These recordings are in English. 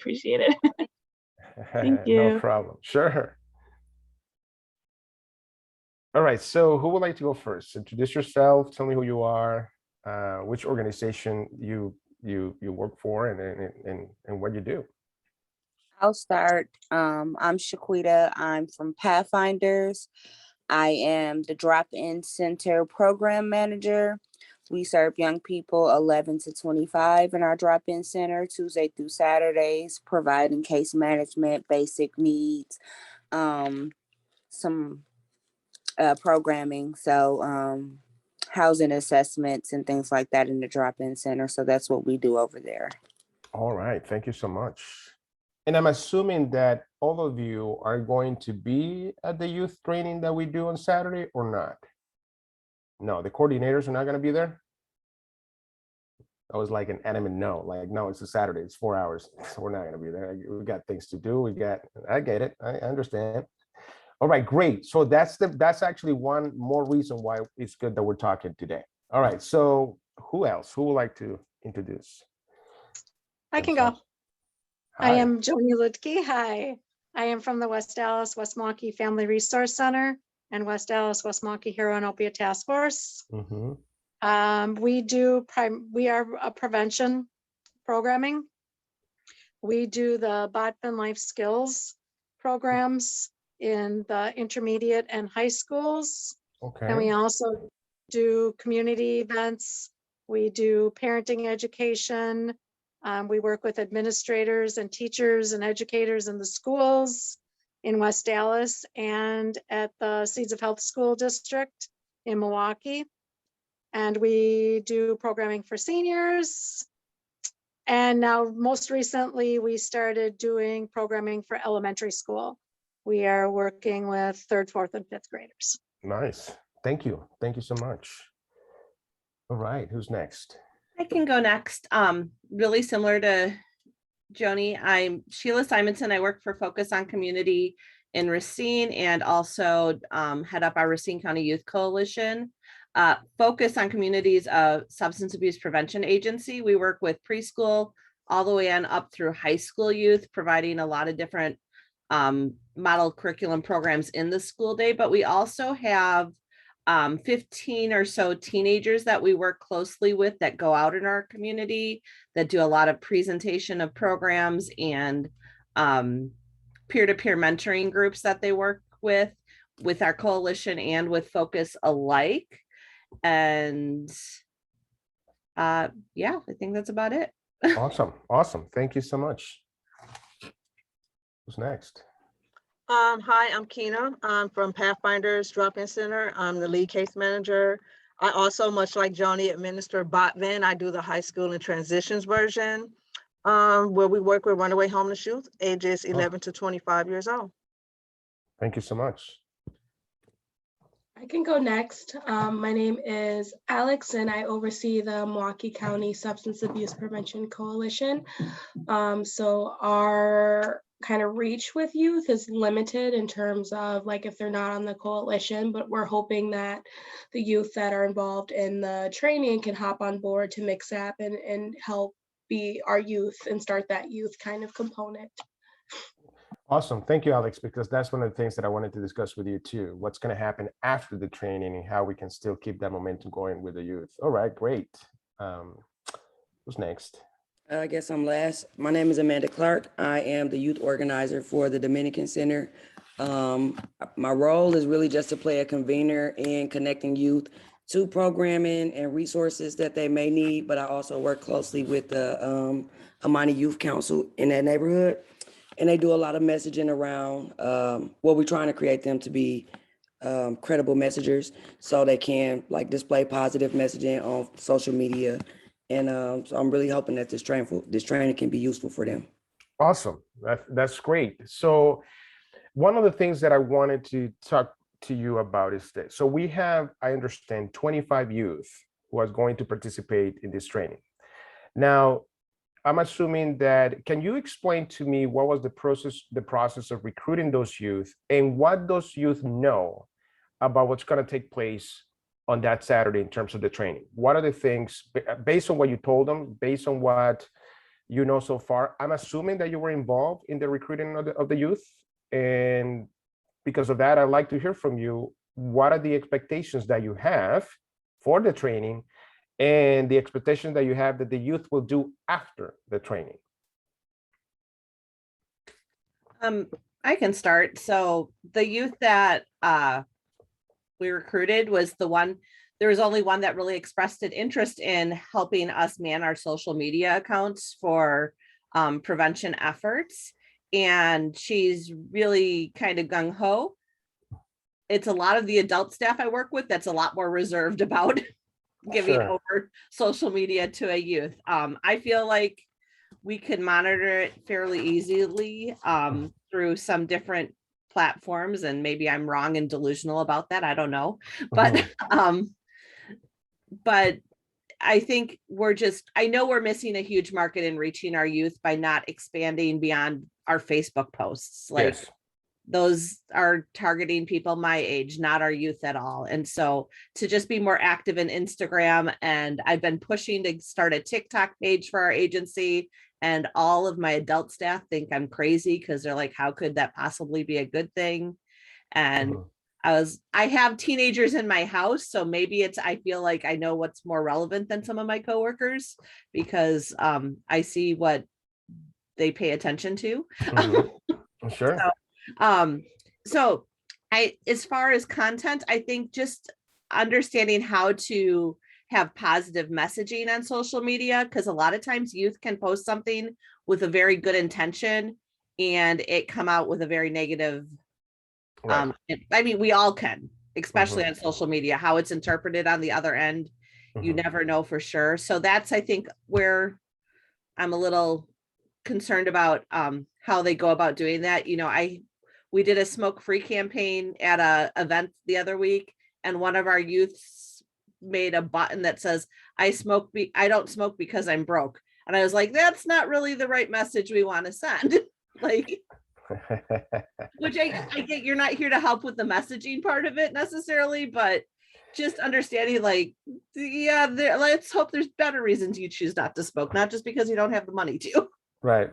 appreciate it. Thank No you. problem. Sure. All right. So who would like to go first? Introduce yourself. Tell me who you are, which organization you work for, and what you do. I'll start. I'm Shaquita. I'm from Pathfinders. I am the Drop-In Center Program Manager. We serve young people 11 to 25 in our drop-in center Tuesday through Saturdays, providing case management, basic needs, some programming, so housing assessments and things like that in the drop-in center. So that's what we do over there. All right. Thank you so much. And I'm assuming that all of you are going to be at the youth training that we do on Saturday or not? No, the coordinators are not going to be there? I was like an adamant no, like, no, it's a Saturday, it's 4 hours. So we're not going to be there. We got things to do. I get it. I understand. All right, great. So that's actually one more reason why it's good that we're talking today. All right, so who else? Who would like to introduce? I can go. Hi. I am Joni Lutke. Hi. I am from the West Dallas, West Milwaukee Family Resource Center and West Dallas, West Milwaukee Hero and Opiate Task Force. Mm-hmm. We are a prevention programming. We do the Botman Life Skills programs in the intermediate and high schools. Okay. And we also do community events. We do parenting education. We work with administrators and teachers and educators in the schools in West Dallas and at the Seeds of Health School District in Milwaukee. And we do programming for seniors. And now most recently, we started doing programming for elementary school. We are working with 3rd, 4th, and 5th graders. Nice. Thank you. Thank you so much. All right, who's next? I can go next. Really similar to Joni, I'm Sheila Simonson. I work for Focus on Community in Racine and also head up our Racine County Youth Coalition. Focus on Community is a substance abuse prevention agency. We work with preschool all the way on up through high school youth, providing a lot of different model curriculum programs in the school day, but we also have 15 or so teenagers that we work closely with that go out in our community that do a lot of presentation of programs and peer-to-peer mentoring groups that they work with our coalition and with Focus alike. And yeah, I think that's about it. Awesome. Thank you so much. Who's next? Hi, I'm Kina. I'm from Pathfinders Drop-In Center. I'm the lead case manager. I also, much like Joni, administer BOTVIN. I do the high school and transitions version, where we work with runaway homeless youth, ages 11 to 25 years old. Thank you so much. I can go next. My name is Alex, and I oversee the Milwaukee County Substance Abuse Prevention Coalition. So our kind of reach with youth is limited in terms of like if they're not on the coalition, but we're hoping that the youth that are involved in the training can hop on board to MixApp and help be our youth and start that youth kind of component. Awesome. Thank you, Alex, because that's one of the things that I wanted to discuss with you too. What's going to happen after the training and how we can still keep that momentum going with the youth. All right, great. Who's next? I guess I'm last. My name is Amanda Clark. I am the youth organizer for the Dominican Center. My role is really just to play a convener in connecting youth to programming and resources that they may need, but I also work closely with the Amani Youth Council in that neighborhood. And they do a lot of messaging around what we're trying to create them to be credible messengers so they can like display positive messaging on social media. And so I'm really hoping that this training can be useful for them. Awesome. That's great. So one of the things that I wanted to talk to you about is this. So we have, I understand, 25 youth who are going to participate in this training. Now, I'm assuming that, can you explain to me what was the process of recruiting those youth and what those youth know about what's going to take place on that Saturday in terms of the training? What are the things, based on what you told them, based on what you know so far. I'm assuming that you were involved in the recruiting of the youth, and because of that, I'd like to hear from you. What are the expectations that you have for the training, and the expectation that you have that the youth will do after the training? I can start. So the youth that we recruited was there was only one that really expressed an interest in helping us man our social media accounts for prevention efforts. And she's really kind of gung-ho. It's a lot of the adult staff I work with that's a lot more reserved about giving Sure. over social media to a youth. I feel like we could monitor it fairly easily through some different platforms, and maybe I'm wrong and delusional about that. I don't know, but but I think I know we're missing a huge market in reaching our youth by not expanding beyond our Facebook posts. Like, Yes. those are targeting people my age, not our youth at all. And so to just be more active in Instagram, and I've been pushing to start a TikTok page for our agency, and all of my adult staff think I'm crazy because they're like, how could that possibly be a good thing? And I have teenagers in my house, so maybe I feel like I know what's more relevant than some of my coworkers, because I see what they pay attention to. Sure. So as far as content, I think just understanding how to have positive messaging on social media, because a lot of times youth can post something with a very good intention and it come out with a very negative. Right. I mean, we all can, especially on social media, how it's interpreted on the other end. You never know for sure. So that's, I think, where I'm a little concerned about how they go about doing that. You know, we did a smoke-free campaign at a event the other week, and one of our youths made a button that says, I don't smoke because I'm broke. And I was like, that's not really the right message we want to send. Like, which I get, you're not here to help with the messaging part of it necessarily, but just understanding, like, yeah, let's hope there's better reasons you choose not to smoke, not just because you don't have the money to. Right.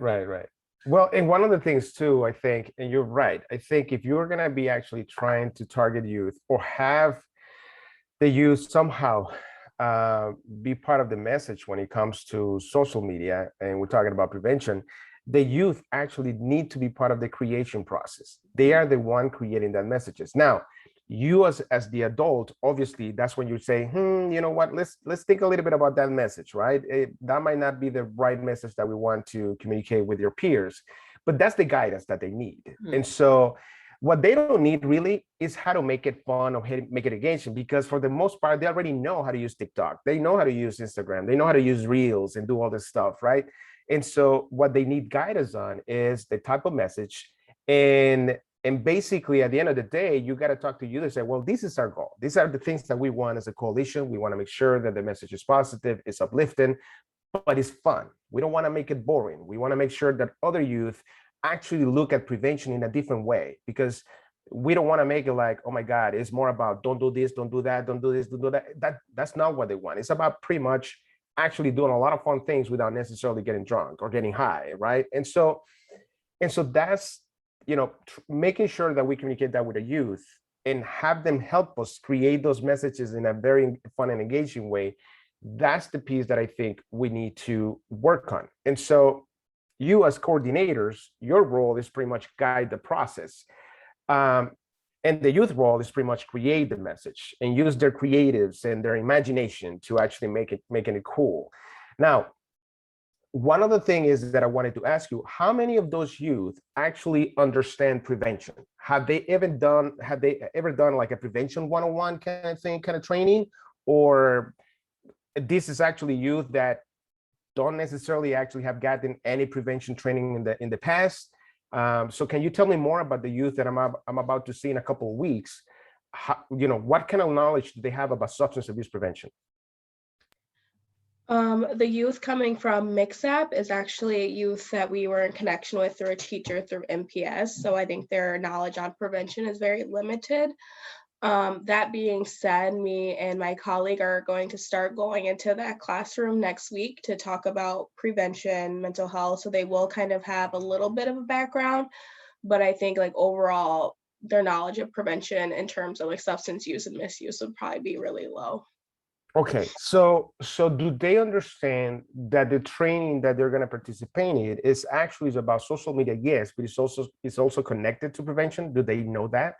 Well, and one of the things too, I think, and you're right, I think if you're going to be actually trying to target youth or have the youth somehow be part of the message when it comes to social media, and we're talking about prevention, the youth actually need to be part of the creation process. They are the one creating that messages. Now, you as the adult, obviously, that's when you say, you know what, let's think a little bit about that message, right? That might not be the right message that we want to communicate with your peers, but that's the guidance that they need. And so what they don't need really is how to make it fun or make it engaging, because for the most part, they already know how to use TikTok. They know how to use Instagram. They know how to use Reels and do all this stuff, right? And so what they need guidance on is the type of message. And basically, at the end of the day, you got to talk to you and say, well, this is our goal. These are the things that we want as a coalition. We want to make sure that the message is positive, it's uplifting, but it's fun. We don't want to make it boring. We want to make sure that other youth actually look at prevention in a different way, because we don't want to make it like, oh my God, it's more about don't do this, don't do that, don't do this, don't do that. That's not what they want. It's about pretty much actually doing a lot of fun things without necessarily getting drunk or getting high, right? And so that's, you know, making sure that we communicate that with the youth and have them help us create those messages in a very fun and engaging way. That's the piece that I think we need to work on. And so you as coordinators, your role is pretty much guide the process. And the youth role is pretty much create the message and use their creatives and their imagination to actually making it cool. Now, one other thing is that I wanted to ask you, how many of those youth actually understand prevention? Have they ever done like a prevention 101 kind of thing, kind of training? Or this is actually youth that don't necessarily actually have gotten any prevention training in the past? So can you tell me more about the youth that I'm about to see in a couple of weeks? You know, what kind of knowledge do they have about substance abuse prevention? The youth coming from MixApp is actually a youth that we were in connection with through a teacher through MPS. So I think their knowledge on prevention is very limited. That being said, me and my colleague are going to start going into that classroom next week to talk about prevention, mental health. So they will kind of have a little bit of a background, but I think like overall, their knowledge of prevention in terms of like substance use and misuse would probably be really low. Okay, so do they understand that the training that they're going to participate in is actually about social media? Yes, but it's also connected to prevention. Do they know that?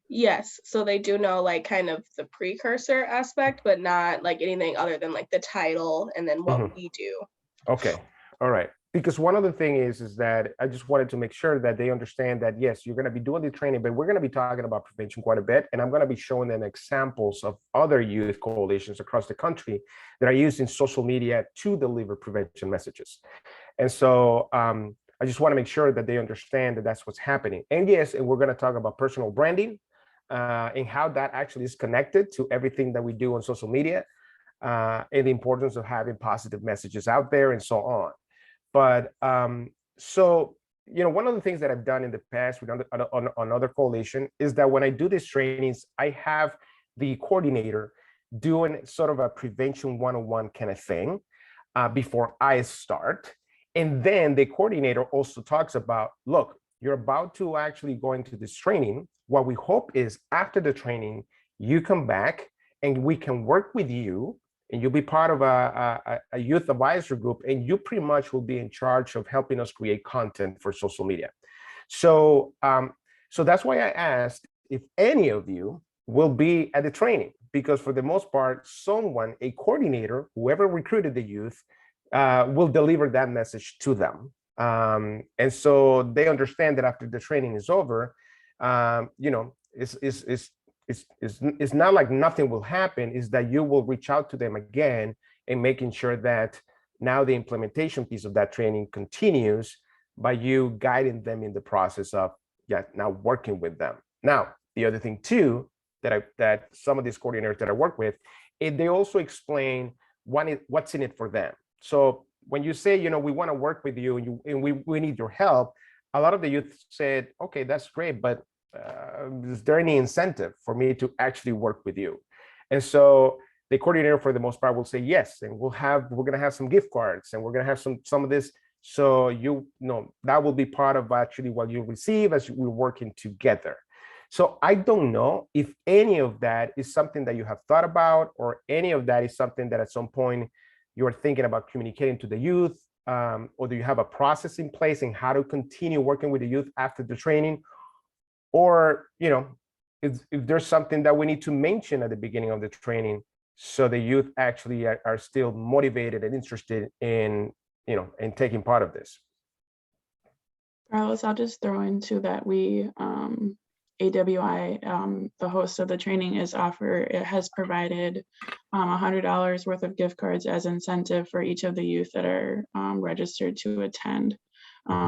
Yes, so they do know like kind of the precursor aspect, but not like anything other than like the title and then what we do. Okay, all right. Because one other thing is that I just wanted to make sure that they understand that, yes, you're going to be doing the training, but we're going to be talking about prevention quite a bit. And I'm going to be showing them examples of other youth coalitions across the country that are using social media to deliver prevention messages. And so I just want to make sure that they understand that that's what's happening. And yes, and we're going to talk about personal branding and how that actually is connected to everything that we do on social media. And the importance of having positive messages out there and so on. But so, you know, one of the things that I've done in the past with another coalition is that when I do these trainings, I have the coordinator doing sort of a prevention 101 kind of thing before I start. And then the coordinator also talks about, look, you're about to actually go into this training. What we hope is after the training, you come back and we can work with you, and you'll be part of a youth advisory group, and you pretty much will be in charge of helping us create content for social media. So, so that's why I asked if any of you will be at the training, because for the most part, someone, a coordinator, whoever recruited the youth, will deliver that message to them. And so they understand that after the training is over, you know, it's not like nothing will happen, is that you will reach out to them again and making sure that now the implementation piece of that training continues by you guiding them in the process of now working with them. Now, the other thing too, that some of these coordinators that I work with, they also explain what's in it for them. So when you say, you know, we want to work with you and we need your help, a lot of the youth said, okay, that's great, but is there any incentive for me to actually work with you? And so the coordinator, for the most part, will say yes, and we're going to have some gift cards, and we're going to have some of this. So you know that will be part of actually what you receive as we're working together. So I don't know if any of that is something that you have thought about, or any of that is something that at some point you're thinking about communicating to the youth, or do you have a process in place in how to continue working with the youth after the training? Or, you know, if there's something that we need to mention at the beginning of the training so the youth actually are still motivated and interested in, you know, in taking part of this. Carlos, I'll just throw into that we, AWI, the host of the training, it has provided $100 worth of gift cards as incentive for each of the youth that are registered to attend.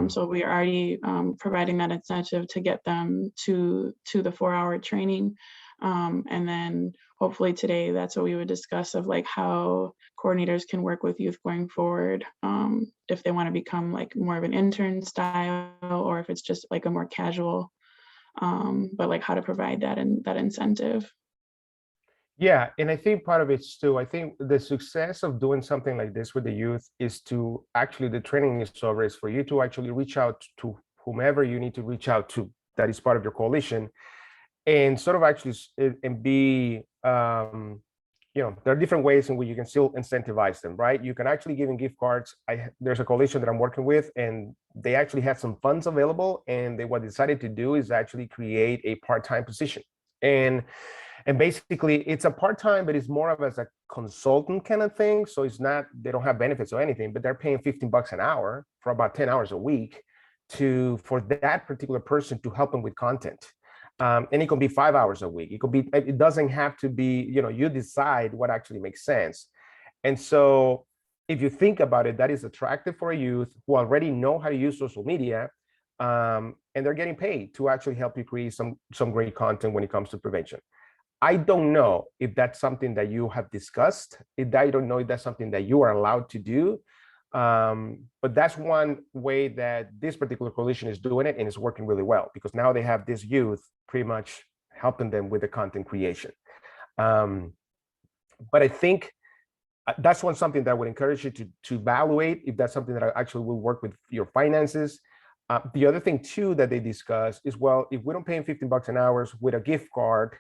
So we are already providing that incentive to get them to the 4-hour training. And then hopefully today, that's what we would discuss of like how coordinators can work with youth going forward, if they want to become like more of an intern style, or if it's just like a more casual, but like how to provide that and that incentive. Yeah, and I think part of it's too, I think the success of doing something like this with the youth is to actually, the training is over, is for you to actually reach out to whomever you need to reach out to that is part of your coalition, and sort of actually and be, you know, there are different ways in which you can still incentivize them, right? You can actually give them gift cards. There's a coalition that I'm working with, and they actually had some funds available, and what they decided to do is actually create a part-time position. And basically it's a part-time, but it's more of as a consultant kind of thing. So it's not, they don't have benefits or anything, but they're paying $15 an hour for about 10 hours a week for that particular person to help them with content. And it can be 5 hours a week. It doesn't have to be, you know, you decide what actually makes sense. And so if you think about it, that is attractive for a youth who already know how to use social media, and they're getting paid to actually help you create some great content when it comes to prevention. I don't know if that's something that you have discussed. I don't know if that's something that you are allowed to do. But that's one way that this particular coalition is doing it, and it's working really well, because now they have this youth pretty much helping them with the content creation. But I think that's something that I would encourage you to evaluate if that's something that actually will work with your finances. The other thing too that they discuss is, well, if we don't pay them $15 an hour with a gift card,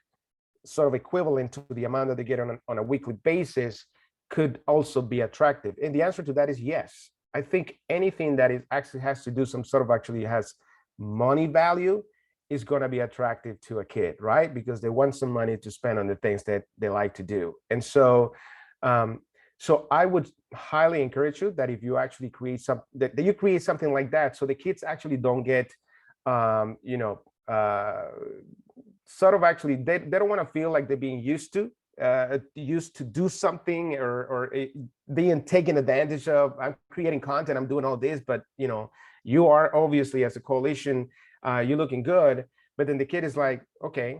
sort of equivalent to the amount that they get on a weekly basis, could also be attractive. And the answer to that is yes. I think anything that is actually has to do some sort of actually has money value is going to be attractive to a kid, right? Because they want some money to spend on the things that they like to do. And so, so I would highly encourage you that if you actually create that you create something like that, so the kids actually don't get, sort of actually, they don't want to feel like they're being used to do something or being taken advantage of. I'm creating content, I'm doing all this, but you are obviously, as a coalition, you're looking good, but then the kid is like, okay,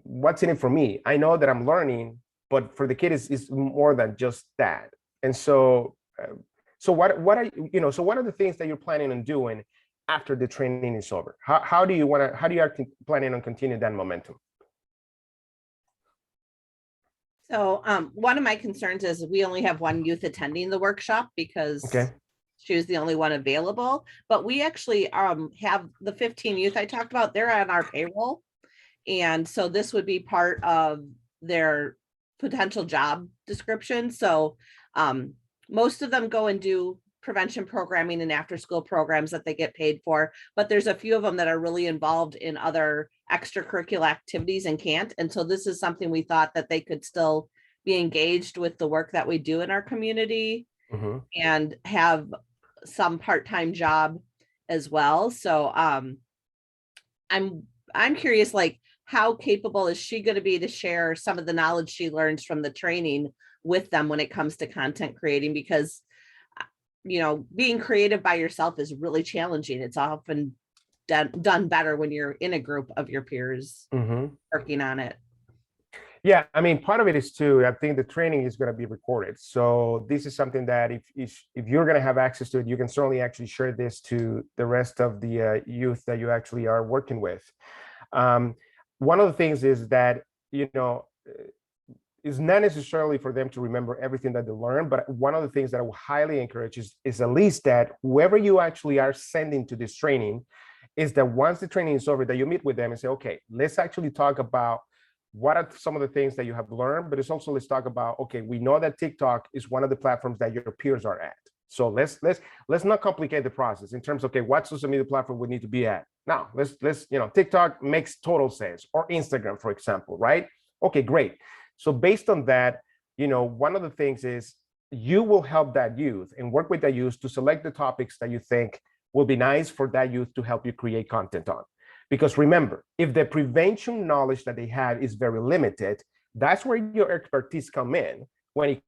what's in it for me? I know that I'm learning, but for the kid is more than just that. And so what are so what are the things that you're planning on doing after the training is over? How do you planning on continuing that momentum? So one of my concerns is we only have one youth attending the workshop because she was the only one available, but we actually have the 15 youth I talked about, they're on our payroll. And so this would be part of their potential job description. So most of them go and do prevention programming and after school programs that they get paid for, but there's a few of them that are really involved in other extracurricular activities and can't. And so this is something we thought that they could still be engaged with the work that we do in our community and have some part-time job as well. So I'm curious, like, how capable is she going to be to share some of the knowledge she learns from the training with them when it comes to content creating? Because being creative by yourself is really challenging. It's often done better when you're in a group of your peers working on it. Yeah, I mean, part of it is too, I think the training is going to be recorded. So this is something that if you're going to have access to it, you can certainly actually share this to the rest of the youth that you actually are working with. One of the things is that, is not necessarily for them to remember everything that they learn, but one of the things that I will highly encourage is at least that whoever you actually are sending to this training is that once the training is over, that you meet with them and say, okay, let's actually talk about what are some of the things that you have learned, but it's also, let's talk about, okay, we know that TikTok is one of the platforms that your peers are at. So let's not complicate the process in terms of, okay, what social media platform we need to be at. Now, let's TikTok makes total sense, or Instagram, for example, right? Okay, great. So based on that, one of the things is you will help that youth and work with that youth to select the topics that you think will be nice for that youth to help you create content on. Because remember, if the prevention knowledge that they have is very limited, that's where your expertise come in when it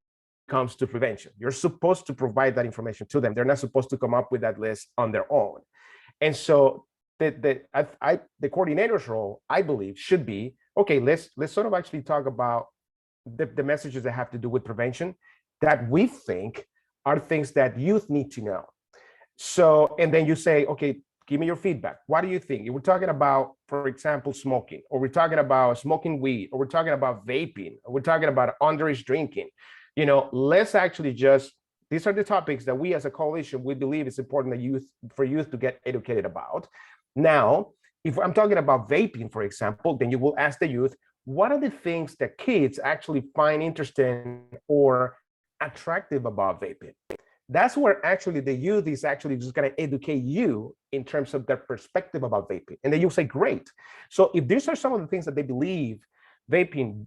comes to prevention. You're supposed to provide that information to them. They're not supposed to come up with that list on their own. And so the coordinator's role, I believe, should be, okay, let's sort of actually talk about the messages that have to do with prevention that we think are things that youth need to know. So, and then you say, okay, give me your feedback. What do you think? If we're talking about, for example, smoking, or we're talking about smoking weed, or we're talking about vaping, or we're talking about underage drinking, let's actually these are the topics that we as a coalition, we believe it's important for youth to get educated about. Now, if I'm talking about vaping, for example, then you will ask the youth, what are the things that kids actually find interesting or attractive about vaping? That's where actually the youth is actually just going to educate you in terms of their perspective about vaping. And then you say, great. So if these are some of the things that they believe vaping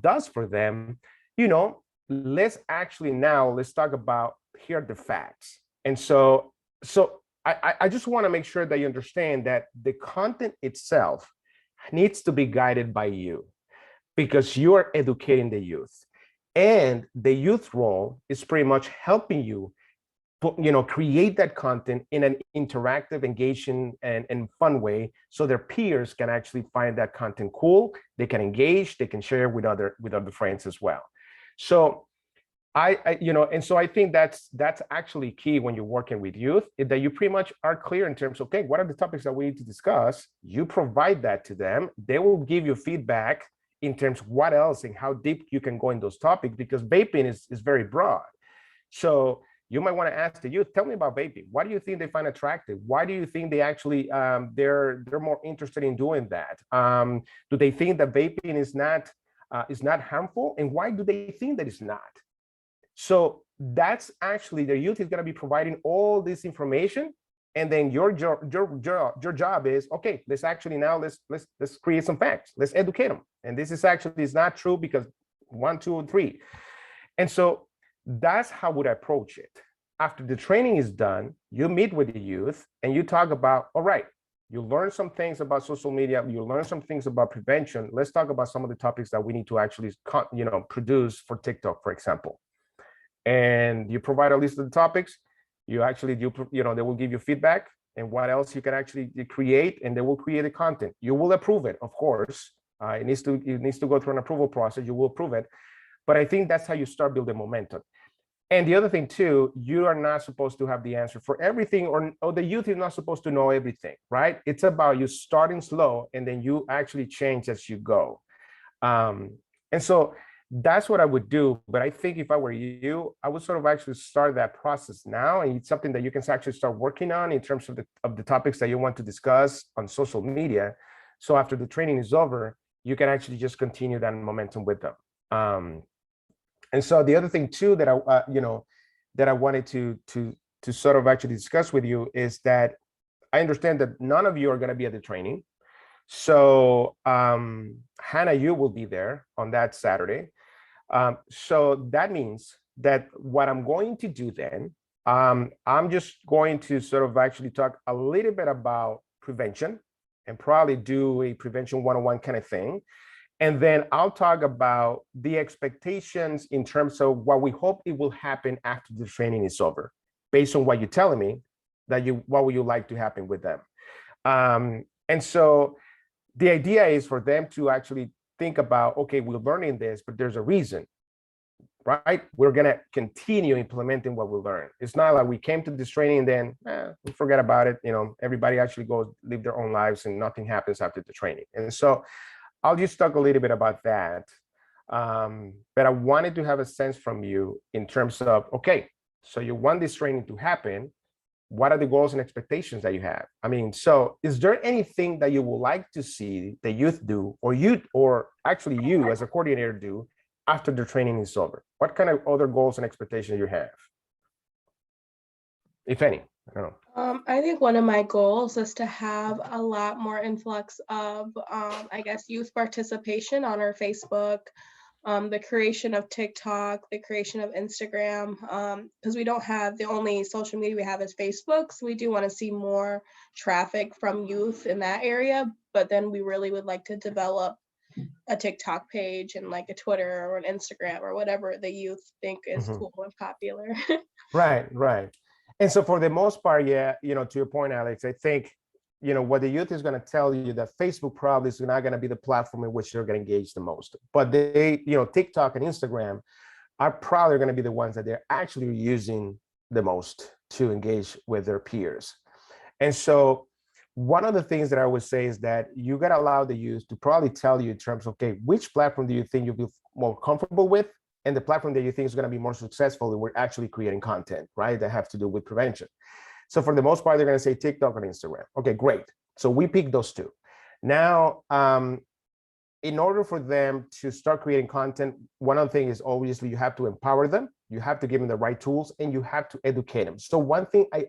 does for them, let's talk about, here are the facts. And so I just want to make sure that you understand that the content itself needs to be guided by you, because you are educating the youth. And the youth role is pretty much helping you create that content in an interactive, engaging, and fun way, so their peers can actually find that content cool. They can engage, they can share with other friends as well. So And so I think that's actually key when you're working with youth, is that you pretty much are clear in terms of, okay, what are the topics that we need to discuss? You provide that to them. They will give you feedback in terms of what else and how deep you can go in those topics, because vaping is very broad. So you might want to ask the youth, tell me about vaping. What do you think they find attractive? Why do you think they actually, they're more interested in doing that? Do they think that vaping is not harmful? And why do they think that it's not? So that's actually, the youth is going to be providing all this information. And then your job is, okay, let's actually now let's create some facts. Let's educate them. And this is actually is not true because 1, 2, 3. And so that's how would I approach it. After the training is done, you meet with the youth and you talk about, all right, you learn some things about social media, you learn some things about prevention. Let's talk about some of the topics that we need to actually, produce for TikTok, for example. And you provide a list of the topics. You actually do, they will give you feedback and what else you can actually create, and they will create the content. You will approve it, of course. It needs to go through an approval process. You will approve it. But I think that's how you start building momentum. And the other thing too, you are not supposed to have the answer for everything, or the youth is not supposed to know everything, right? It's about you starting slow and then you actually change as you go. And so that's what I would do. But I think if I were you, I would sort of actually start that process now. And it's something that you can actually start working on in terms of the topics that you want to discuss on social media. So after the training is over, you can actually just continue that momentum with them. And so the other thing too that I wanted to sort of actually discuss with you is that I understand that none of you are going to be at the training. So Hannah, you will be there on that Saturday. So that means that what I'm going to do then, I'm just going to sort of actually talk a little bit about prevention and probably do a prevention 101 kind of thing. And then I'll talk about the expectations in terms of what we hope it will happen after the training is over, based on what you're telling me what would you like to happen with them. And so the idea is for them to actually think about, okay, we're learning this, but there's a reason, right? We're going to continue implementing what we learned. It's not like we came to this training and then we forget about it. Everybody actually goes live their own lives and nothing happens after the training. And so I'll just talk a little bit about that. But I wanted to have a sense from you in terms of, okay, so you want this training to happen. What are the goals and expectations that you have? I mean, so is there anything that you would like to see the youth do, or actually you as a coordinator do after the training is over? What kind of other goals and expectations you have, if any? I don't know. I think one of my goals is to have a lot more influx of, youth participation on our Facebook, the creation of TikTok, the creation of Instagram, because we don't have, the only social media we have is Facebook. So we do want to see more traffic from youth in that area, but then we really would like to develop a TikTok page and like a Twitter or an Instagram or whatever the youth think is cool and popular. Right. And so for the most part, yeah, to your point, Alex, I think, what the youth is going to tell you that Facebook probably is not going to be the platform in which they're going to engage the most. But they, TikTok and Instagram are probably going to be the ones that they're actually using the most to engage with their peers. And so one of the things that I would say is that you got to allow the youth to probably tell you in terms of, okay, which platform do you think you'll be more comfortable with? And the platform that you think is going to be more successful, we're actually creating content, right, that have to do with prevention. So for the most part, they're going to say TikTok and Instagram. Okay, great. So we pick those two. Now, in order for them to start creating content, one of the things is obviously you have to empower them. You have to give them the right tools and you have to educate them. So one thing I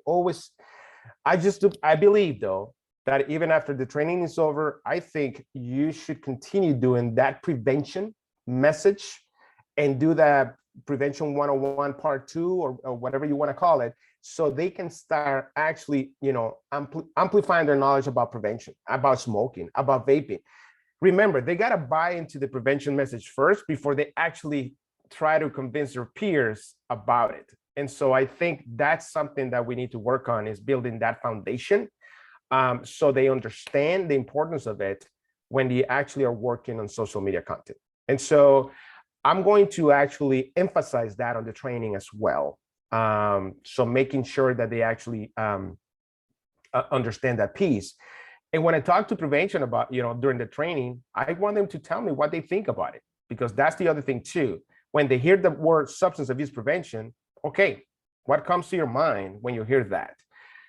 believe though, that even after the training is over, I think you should continue doing that prevention message and do that prevention 101 part 2 or whatever you want to call it, so they can start actually, amplifying their knowledge about prevention, about smoking, about vaping. Remember, they got to buy into the prevention message first before they actually try to convince their peers about it. And so I think that's something that we need to work on, is building that foundation, so they understand the importance of it when they actually are working on social media content. And so I'm going to actually emphasize that on the training as well. So making sure that they actually understand that piece. And when I talk to prevention about, during the training, I want them to tell me what they think about it, because that's the other thing too. When they hear the word substance abuse prevention, okay, what comes to your mind when you hear that?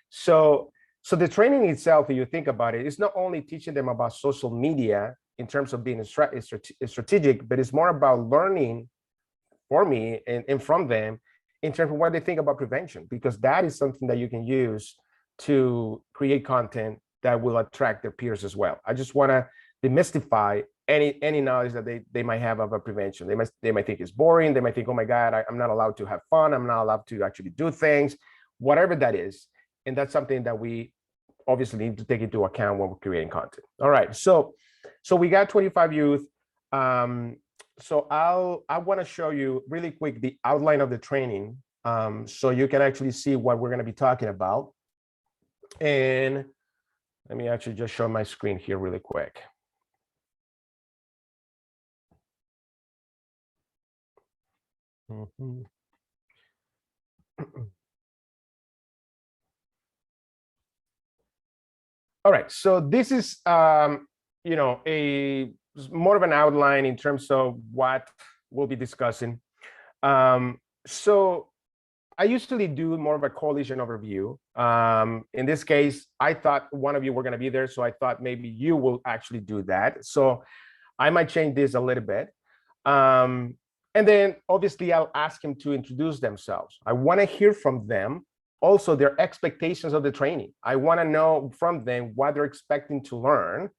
So the training itself, if you think about it, it's not only teaching them about social media in terms of being strategic, but it's more about learning for me and from them in terms of what they think about prevention, because that is something that you can use to create content that will attract their peers as well. I just want to demystify any knowledge that they might have about prevention. They might think it's boring. They might think, oh my God, I'm not allowed to have fun. I'm not allowed to actually do things, whatever that is. And that's something that we obviously need to take into account when we're creating content. All right, so we got 25 youth. So I want to show you really quick the outline of the training, so you can actually see what we're going to be talking about. And let me actually just show my screen here really quick. Mm-hmm. All right, so this is a more of an outline in terms of what we'll be discussing. So I usually do more of a coalition overview. In this case, I thought one of you were going to be there, so I thought maybe you will actually do that. So I might change this a little bit. And then obviously I'll ask them to introduce themselves. I want to hear from them also their expectations of the training. I want to know from them what they're expecting to learn.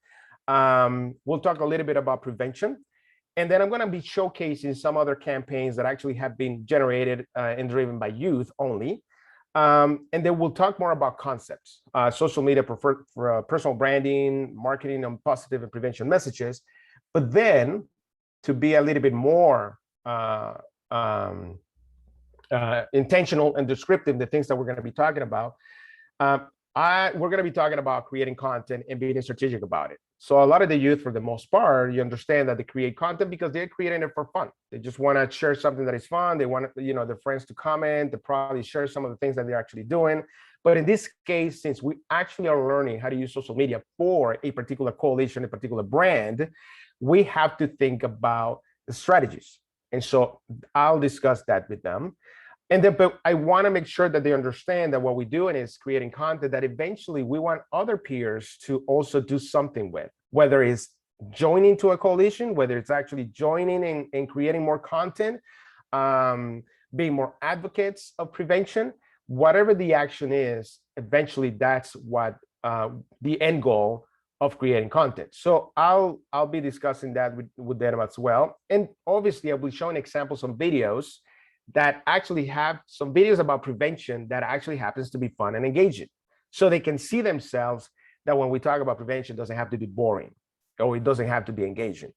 We'll talk a little bit about prevention. And then I'm going to be showcasing some other campaigns that actually have been generated and driven by youth only. And then we'll talk more about concepts, social media for personal branding, marketing on positive and prevention messages. But then to be a little bit more intentional and descriptive, the things that we're going to be talking about, we're going to be talking about creating content and being strategic about it. So a lot of the youth, for the most part, you understand that they create content because they're creating it for fun. They just want to share something that is fun. They want, their friends to comment. They probably share some of the things that they're actually doing. But in this case, since we actually are learning how to use social media for a particular coalition, a particular brand, we have to think about the strategies. And so I'll discuss that with them. And then, but I want to make sure that they understand that what we're doing is creating content that eventually we want other peers to also do something with, whether it's joining to a coalition, whether it's actually joining and creating more content, being more advocates of prevention, whatever the action is, eventually that's what the end goal of creating content. So I'll be discussing that with them as well. And obviously I'll be showing examples on videos that actually have some videos about prevention that actually happens to be fun and engaging. So they can see themselves that when we talk about prevention, it doesn't have to be boring or it doesn't have to be engaging.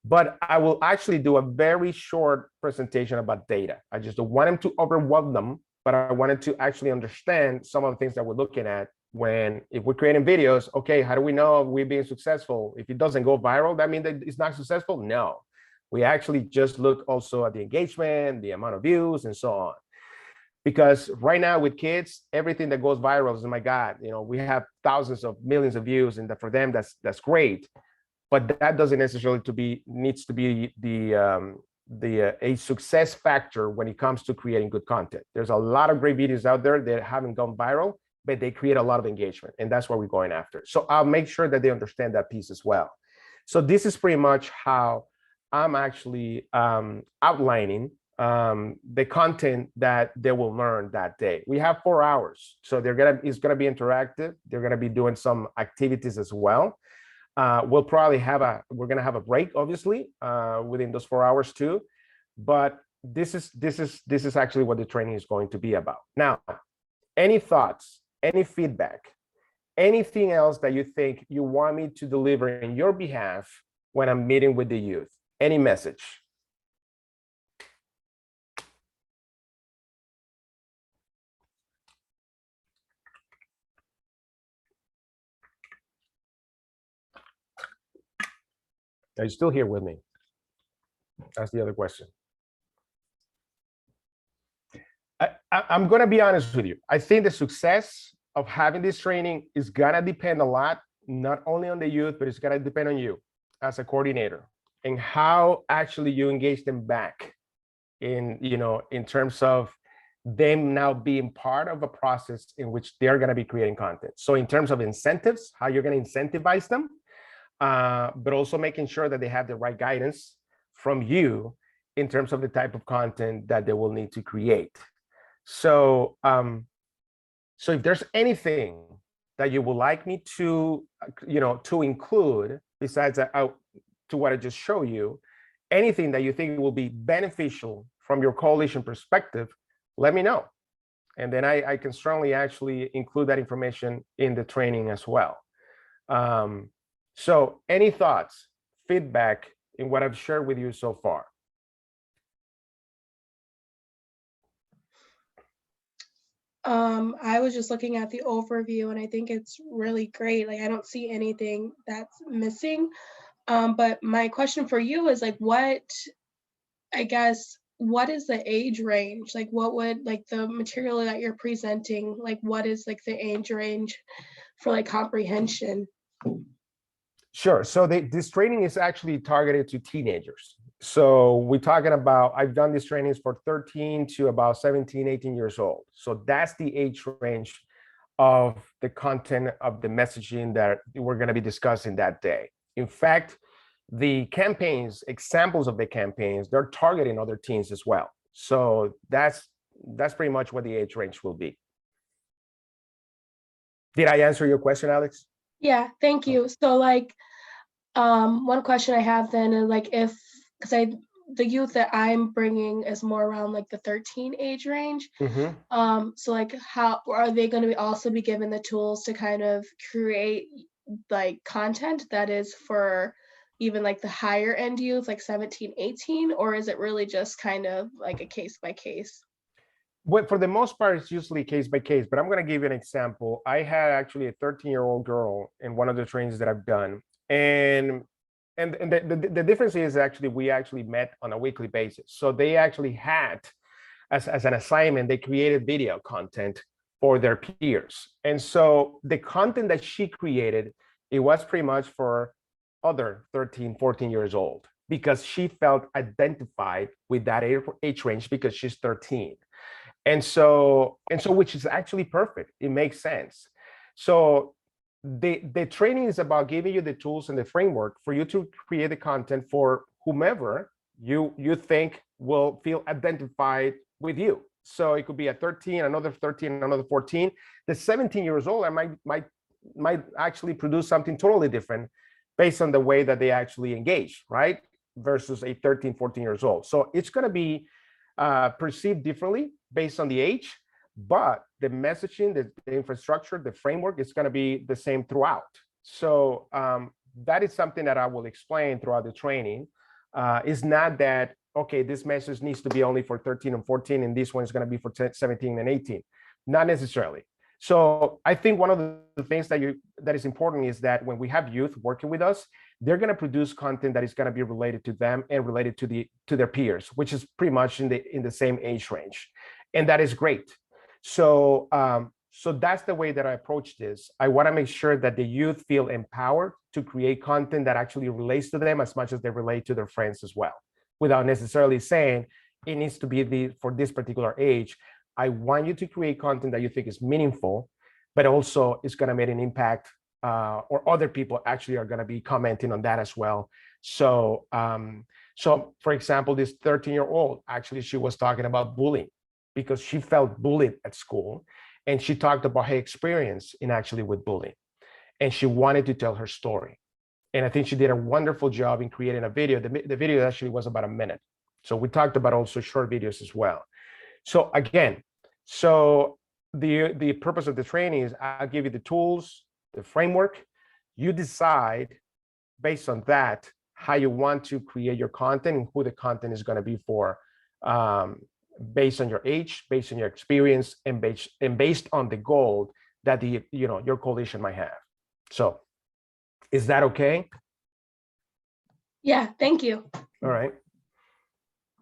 But I will actually do a very short presentation about data. I just don't want them to overwhelm them, but I wanted to actually understand some of the things that we're looking at if we're creating videos. Okay, how do we know we're being successful? If it doesn't go viral, that means that it's not successful? No. We actually just look also at the engagement, the amount of views, and so on. Because right now with kids, everything that goes viral is, oh my God, we have thousands of millions of views, and that for them that's great. But that doesn't necessarily needs to be a success factor when it comes to creating good content. There's a lot of great videos out there that haven't gone viral, but they create a lot of engagement, and that's what we're going after. So I'll make sure that they understand that piece as well. So this is pretty much how I'm actually outlining the content that they will learn that day. We have 4 hours, so it's gonna be interactive. They're gonna be doing some activities as well. We're gonna have a break, obviously, within those 4 hours too. But this is actually what the training is going to be about. Now, any thoughts, any feedback, anything else that you think you want me to deliver in your behalf when I'm meeting with the youth? Any message? Are you still here with me? That's the other question. I'm going to be honest with you. I think the success of having this training is going to depend a lot, not only on the youth, but it's going to depend on you as a coordinator and how actually you engage them back in, in terms of them now being part of a process in which they're going to be creating content. So in terms of incentives, how you're going to incentivize them, but also making sure that they have the right guidance from you in terms of the type of content that they will need to create. So, so if there's anything that you would like me to, to include besides to what I just showed you, anything that you think will be beneficial from your coalition perspective, let me know. And then I can strongly actually include that information in the training as well. So any thoughts, feedback in what I've shared with you so far? I was just looking at the overview and I think it's really great. Like, I don't see anything that's missing. But my question for you is like, what is the age range? Like, what would, like, the material that you're presenting, like, what is like the age range for like comprehension? Sure. So this training is actually targeted to teenagers. So we're talking about, I've done these trainings for 13 to about 17, 18 years old. So that's the age range of the content of the messaging that we're going to be discussing that day. In fact, the campaigns, examples of the campaigns, they're targeting other teens as well. So that's pretty much what the age range will be. Did I answer your question, Alex? Yeah, thank you. So like, one question I have then is like, because the youth that I'm bringing is more around like the 13 age range. Mm-hmm. So like, how are they going to also be given the tools to kind of create like content that is for even like the higher end youth, like 17, 18, or is it really just kind of like a case by case? Well, for the most part, it's usually case by case, but I'm going to give you an example. I had actually a 13-year-old girl in one of the trainings that I've done. And the difference is actually, we actually met on a weekly basis. So they actually had, as an assignment, they created video content for their peers. And so the content that she created, it was pretty much for other 13, 14 years old, because she felt identified with that age range because she's 13. And so, which is actually perfect. It makes sense. So the training is about giving you the tools and the framework for you to create the content for whomever you think will feel identified with you. So it could be a 13, another 13, another 14. The 17 years old, I might actually produce something totally different based on the way that they actually engage, right? Versus a 13, 14 years old. So it's going to be perceived differently based on the age, but the messaging, the infrastructure, the framework is going to be the same throughout. So that is something that I will explain throughout the training. It's not that, okay, this message needs to be only for 13 and 14, and this one is going to be for 17 and 18. Not necessarily. So I think one of the things that is important is that when we have youth working with us, they're going to produce content that is going to be related to them and related to their peers, which is pretty much in the same age range, and that is great. So so that's the way that I approach this. I want to make sure that the youth feel empowered to create content that actually relates to them as much as they relate to their friends as well, without necessarily saying it needs to be for this particular age. I want you to create content that you think is meaningful, but also it's going to make an impact, or other people actually are going to be commenting on that as well. So, so for example, this 13-year-old, actually, she was talking about bullying because she felt bullied at school, and she talked about her experience in actually with bullying, and she wanted to tell her story. And I think she did a wonderful job in creating a video. The video actually was about a minute. So we talked about also short videos as well. So again, so the purpose of the training is I'll give you the tools, the framework. You decide based on that how you want to create your content and who the content is going to be for, based on your age, based on your experience, and based on the goal that your coalition might have. So is that okay? Yeah, thank you. All right.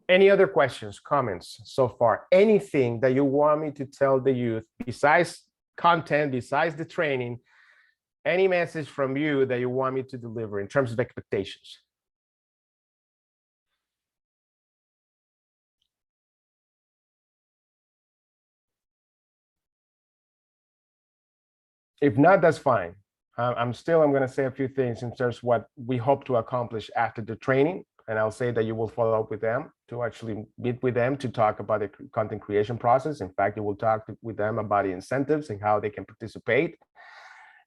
Any other questions, comments so far? Anything that you want me to tell the youth besides content, besides the training, any message from you that you want me to deliver in terms of expectations? If not, that's fine. I'm going to say a few things in terms of what we hope to accomplish after the training. And I'll say that you will follow up with them to actually meet with them to talk about the content creation process. In fact, you will talk with them about the incentives and how they can participate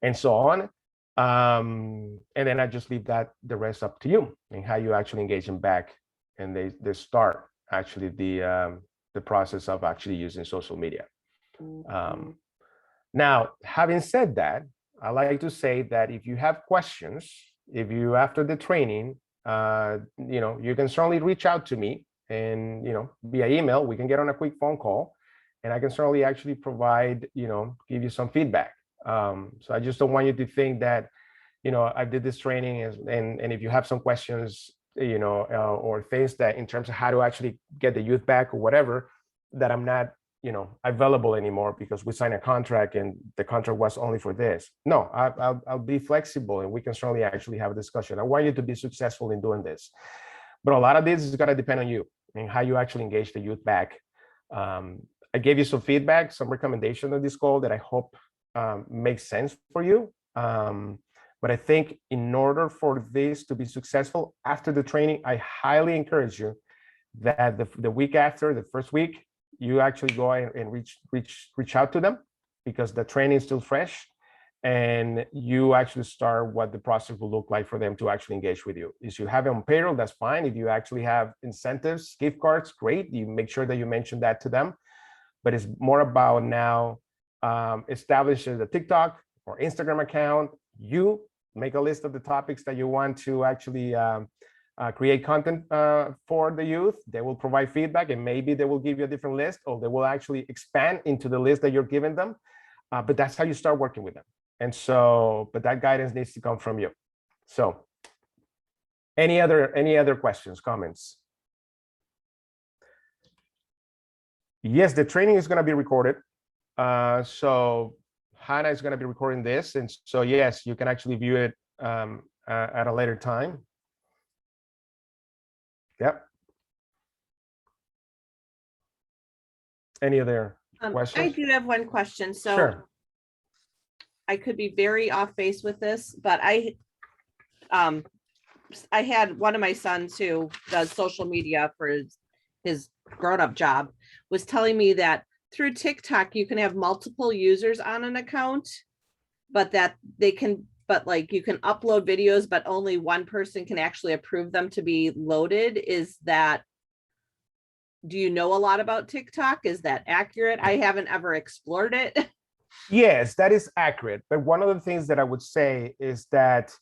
and so on. And then I just leave the rest up to you and how you actually engage them back. And they start actually the process of actually using social media. Now, having said that, I like to say that if you have questions, if you after the training, you can certainly reach out to me and, via email, we can get on a quick phone call and I can certainly actually provide, give you some feedback. So I just don't want you to think that, I did this training and if you have some questions, or things that in terms of how to actually get the youth back or whatever, that I'm not available anymore because we signed a contract and the contract was only for this. No, I'll be flexible and we can certainly actually have a discussion. I want you to be successful in doing this, but a lot of this is going to depend on you and how you actually engage the youth back. I gave you some feedback, some recommendation on this call that I hope makes sense for you. But I think in order for this to be successful after the training, I highly encourage you that the week after, the first week, you actually go and reach out to them because the training is still fresh and you actually start what the process will look like for them to actually engage with you. If you have it on payroll, that's fine. If you actually have incentives, gift cards, great. You make sure that you mention that to them. But it's more about now establishing the TikTok or Instagram account. You make a list of the topics that you want to actually create content for the youth. They will provide feedback and maybe they will give you a different list or they will actually expand into the list that you're giving them. But that's how you start working with them. And so, but that guidance needs to come from you. So any other questions, comments? Yes, the training is going to be recorded. So Hannah is going to be recording this. And so, yes, you can actually view it at a later time. Yep. Any other questions? I do have one question. So Sure. I could be very off base with this, but I had one of my sons who does social media for his grown-up job was telling me that through TikTok, you can have multiple users on an account, but that they can, but like you can upload videos, but only one person can actually approve them to be loaded. Is that, do you know a lot about TikTok? Is that accurate? I haven't ever explored it. Yes, that is accurate. But one of the things that I would say is that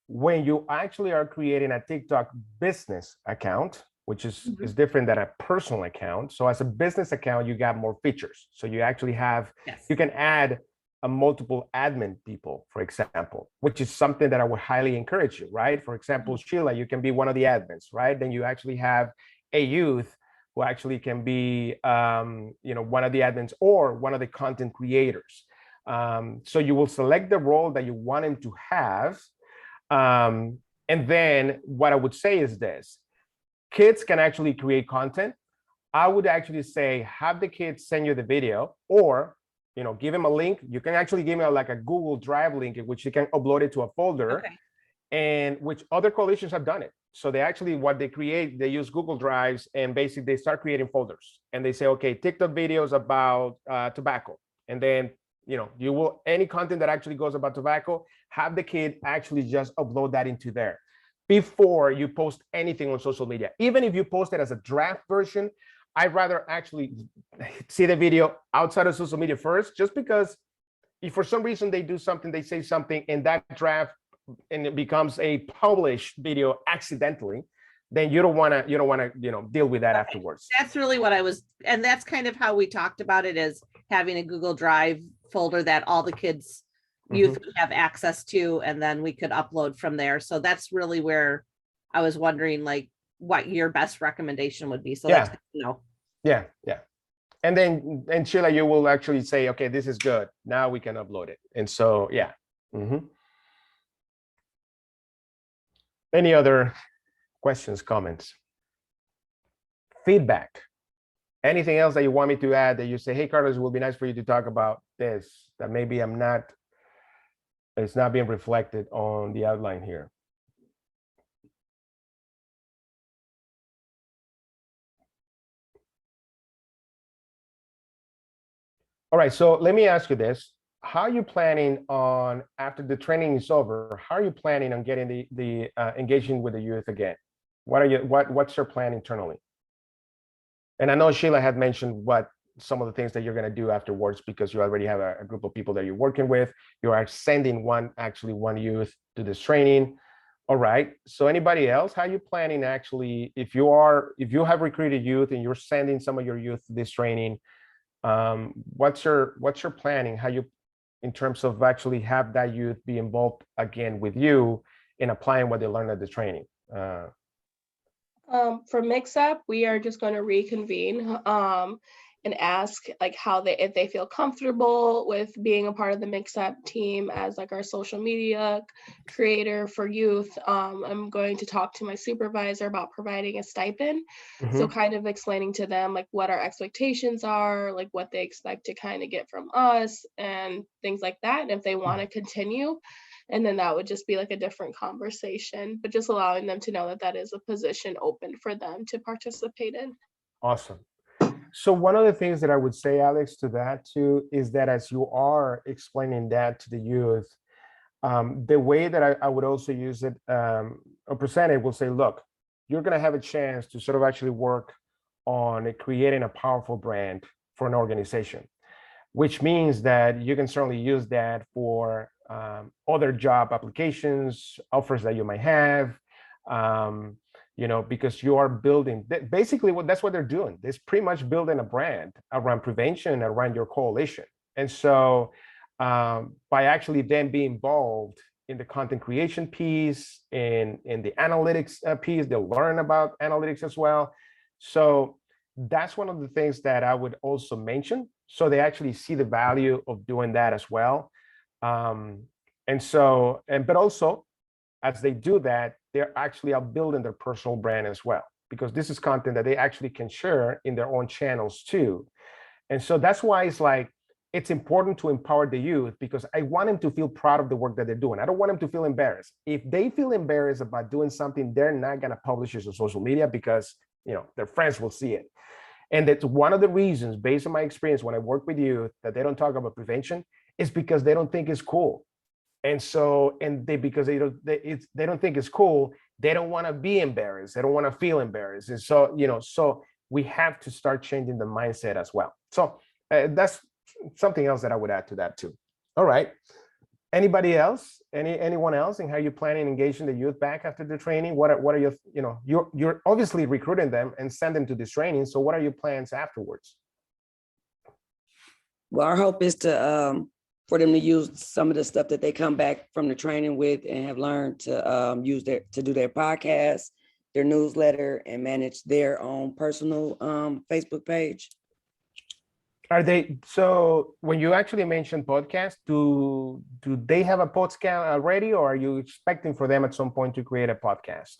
when you actually are creating a TikTok business account, which is different than a personal account. So as a business account, you got more features. So you actually have, you can add a multiple admin people, for example, which is something that I would highly encourage you, right? For example, Sheila, you can be one of the admins, right? Then you actually have a youth who actually can be, one of the admins or one of the content creators. So you will select the role that you want him to have. And then what I would say is this: kids can actually create content. I would actually say, have the kids send you the video or, give him a link. You can actually give him like a Google Drive link in which you can upload it to a folder, and which other coalitions have done it. So they actually, what they create, they use Google Drives and basically they start creating folders and they say, okay, TikTok videos about tobacco. And then, you will, any content that actually goes about tobacco, have the kid actually just upload that into there before you post anything on social media. Even if you post it as a draft version, I'd rather actually see the video outside of social media first, just because if for some reason they do something, they say something in that draft and it becomes a published video accidentally, then you don't want to, deal with that afterwards. That's really what I was, and that's kind of how we talked about it, is having a Google Drive folder that all the kids youth would have access to, and then we could upload from there. So that's really where I was wondering, like, what your best recommendation would be. So Yeah. that's, you know, Yeah, yeah. And then, and Sheila, you will actually say, okay, this is good. Now we can upload it. And so, yeah. Any other questions, comments, feedback? Anything else that you want me to add that you say, hey, Carlos, it will be nice for you to talk about this, that maybe it's not being reflected on the outline here. All right, so let me ask you this. How are you planning on, after the training is over, how are you planning on getting the engaging with the youth again? What's your plan internally? And I know Sheila had mentioned what some of the things that you're going to do afterwards, because you already have a group of people that you're working with. You are sending one youth to this training. All right. So anybody else, how are you planning actually, if you have recruited youth and you're sending some of your youth to this training, what's your planning? How you, in terms of actually have that youth be involved again with you in applying what they learned at the training? For mix up, we are just going to reconvene and ask like if they feel comfortable with being a part of the mix up team as like our social media creator for youth. I'm going to talk to my supervisor about providing a stipend. So kind of explaining to them like what our expectations are, like what they expect to kind of get from us and things like that. And if they want to continue, and then that would just be like a different conversation, but just allowing them to know that that is a position open for them to participate in. Awesome. So one of the things that I would say, Alex, to that too, is that as you are explaining that to the youth, the way that I would also use it or present it will say, look, you're going to have a chance to sort of actually work on creating a powerful brand for an organization, which means that you can certainly use that for other job applications, offers that you might have, because you are building, basically that's what they're doing. It's pretty much building a brand around prevention, around your coalition. And so by actually then being involved in the content creation piece, in the analytics piece, they'll learn about analytics as well. So that's one of the things that I would also mention. So they actually see the value of doing that as well. But also, as they do that, they're actually building their personal brand as well, because this is content that they actually can share in their own channels too. And so that's why it's important to empower the youth, because I want them to feel proud of the work that they're doing. I don't want them to feel embarrassed. If they feel embarrassed about doing something, they're not going to publish it on social media because, their friends will see it. And that's one of the reasons, based on my experience when I work with youth, that they don't talk about prevention is because they don't think it's cool. And so, because they don't think it's cool, they don't want to be embarrassed. They don't want to feel embarrassed. And so, so we have to start changing the mindset as well. So that's something else that I would add to that too. All right. Anybody else? Anyone else? And how you planning engaging the youth back after the training? What are your, you're obviously recruiting them and send them to this training. So what are your plans afterwards? Well, our hope is to for them to use some of the stuff that they come back from the training with and have learned to use to do their podcast, their newsletter, and manage their own personal Facebook page. Are they, so when you actually mentioned podcast, do they have a podcast already, or are you expecting for them at some point to create a podcast?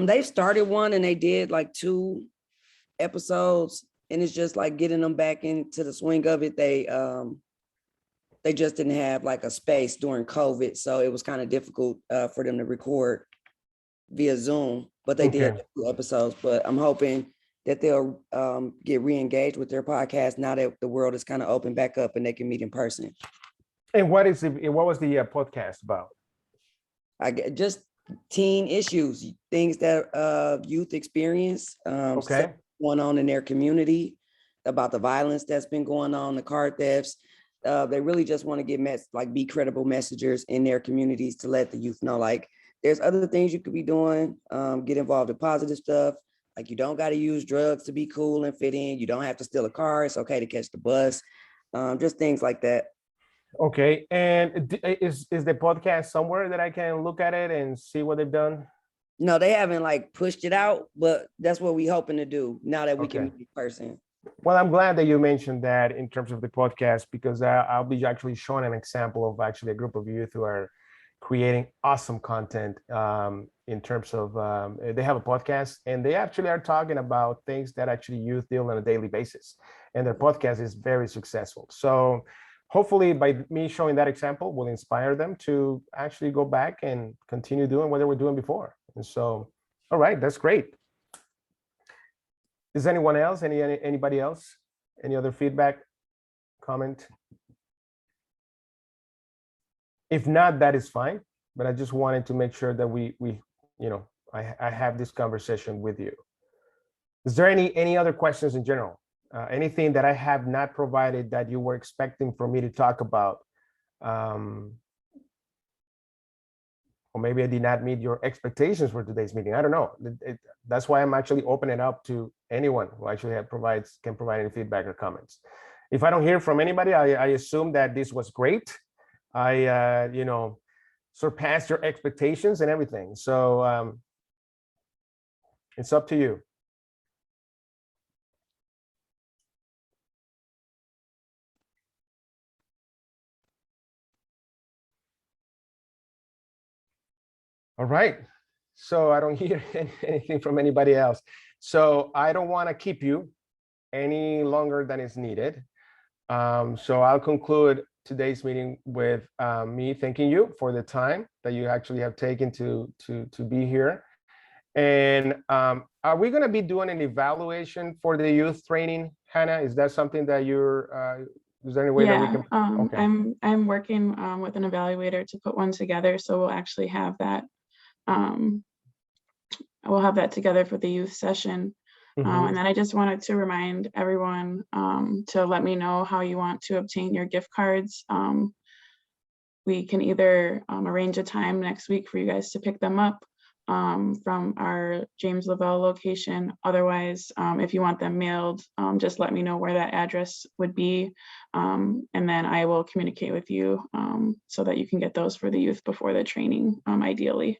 They've started one and they did like 2 episodes, and it's just like getting them back into the swing of it. They just didn't have like a space during COVID, so it was kind of difficult for them to record via Zoom, but they did 2 episodes. But I'm hoping that they'll get re-engaged with their podcast now that the world is kind of open back up and they can meet in person. And what was the podcast about? I get just teen issues, things that youth experience, stuff going on in their community, about the violence that's been going on, the car thefts. They really just want to get be credible messengers in their communities to let the youth know, like, there's other things you could be doing, get involved in positive stuff. Like, you don't got to use drugs to be cool and fit in. You don't have to steal a car. It's okay to catch the bus. Just things like that. Okay. And is the podcast somewhere that I can look at it and see what they've done? No, they haven't like pushed it out, but that's what we hoping to do now that we can Okay. meet in person. Well, I'm glad that you mentioned that in terms of the podcast, because I'll be actually showing an example of actually a group of youth who are creating awesome content in terms of they have a podcast and they actually are talking about things that actually youth deal on a daily basis. And their podcast is very successful. So hopefully by me showing that example will inspire them to actually go back and continue doing what they were doing before. And so, all right, that's great. Is anyone else, anybody else? Any other feedback, comment? If not, that is fine. But I just wanted to make sure that we I have this conversation with you. Is there any other questions in general? Anything that I have not provided that you were expecting for me to talk about? Or maybe I did not meet your expectations for today's meeting. I don't know. That's why I'm actually opening up to anyone who actually can provide any feedback or comments. If I don't hear from anybody, I assume that this was great. I surpassed your expectations and everything. So it's up to you. All right. So I don't hear anything from anybody else. So I don't want to keep you any longer than is needed. So I'll conclude today's meeting with me thanking you for the time that you actually have taken to be here. And are we going to be doing an evaluation for the youth training, Hannah? Is that something that is there any way that we can? Okay. I'm working with an evaluator to put one together, so we'll actually have that. We'll have that together for the youth session. And then I just wanted to remind everyone to let me know how you want to obtain your gift cards. We can either arrange a time next week for you guys to pick them up from our James Lavelle location. Otherwise, if you want them mailed, just let me know where that address would be. And then I will communicate with you so that you can get those for the youth before the training, ideally.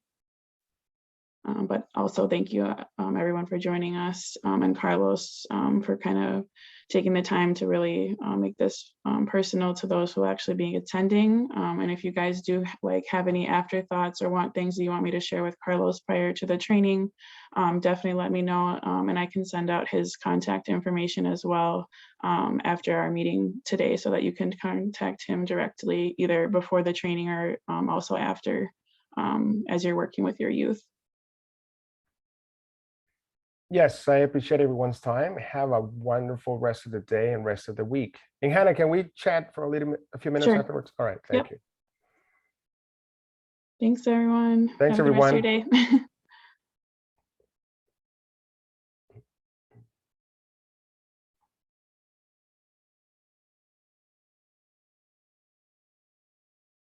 But also thank you everyone for joining us, and Carlos for kind of taking the time to really make this personal to those who will actually be attending. And if you guys do have any afterthoughts or want things that you want me to share with Carlos prior to the training, definitely let me know, and I can send out his contact information as well after our meeting today, so that you can contact him directly either before the training or also after, as you're working with your youth. Yes, I appreciate everyone's time. Have a wonderful rest of the day and rest of the week. And Hannah, can we chat for a few minutes Sure. afterwards? All right, thank you. Thanks, everyone. Thanks, Have a good rest of everyone. your day.